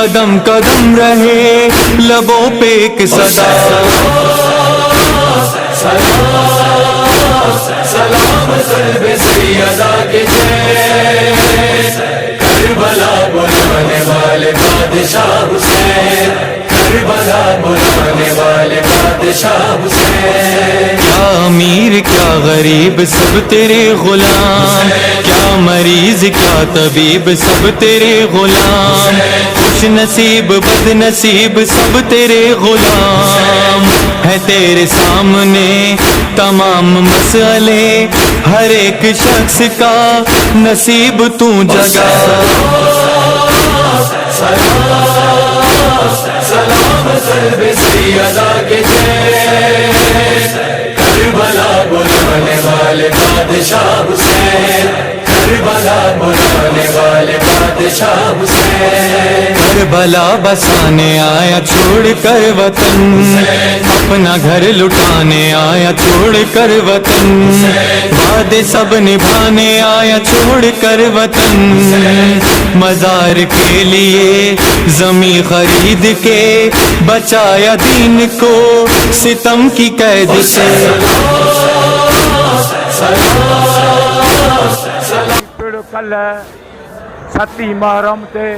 कदम कदम रहे लबों पे एक सदा। सलाम कल्बे सैयदा के जय, करबला बुलाने वाले बादशाह हुसैन, करबला बुलाने वाले बादशाह हुसैन। क्या अमीर क्या गरीब सब तेरे गुलाम, क्या मरीज क्या तबीब सब तेरे गुलाम, खुश नसीब बदनसीब सब तेरे गुलाम। है तेरे सामने तमाम मसले, हर एक शख्स का नसीब तू जगा। सलाम कल्बे सैयदा के जय, करबला बुलाने वाले बादशाह हुसैन, करबला बुलाने वाले बादशाह हुसैन। करबला बसाने आया छोड़ कर वतन, अपना घर लुटाने आया छोड़ कर वतन, वादे सब निभाने आया छोड़ कर वतन। मजार के लिए जमी खरीद के बचाया दीन को सितम की कैद से। कल 7 मुहर्रम ते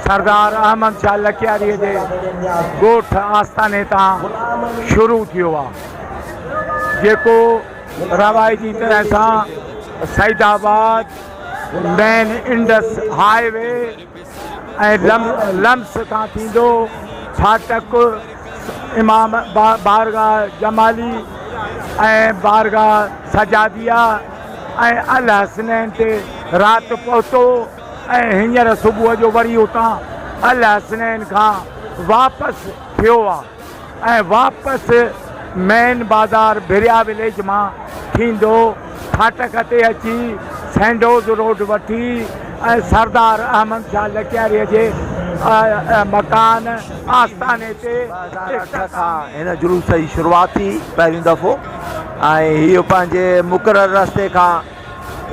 सरदार अहमद शाह लखियारी जे गोठ आस्थाने तां शुरू थियो आहे, जेको रवायती तरह सां सईदाबाद मेन इंडस हाईवे ऐं लम्स खां थींदो फाटक इमाम बारगाह जमाली ऐं बारगाह सजादिया ऐं अल हसनैन ते राति पहुतो ऐं हींअर सुबुह जो वरी उतां अल हसनैन खां वापसि थियो आहे ऐं वापसि मेन बाज़ार भिरिया विलेज मां थींदो फाटक ते अची सैंडोज़ रोड वठी ऐं सरदार अहमद शाह लखियारीअ जे मकान आस्थाने ते खां हिन जुलूस जी शुरूआत थी पहिरियों दफ़ो, ऐं हीअ पंहिंजे मुक़ररु रस्ते खां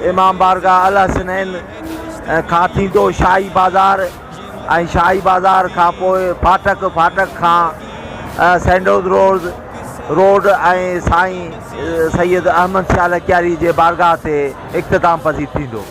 इमाम बारगाह अल हसनैन खां थींदो शाही बाज़ार, ऐं शाही बाज़ार खां पोइ फाटक खां सैंडोज़ रोड ऐं साईं सैयद अहमद शाह लखियारी जे बारगाह ते इख़्तिताम पज़ीर थींदो।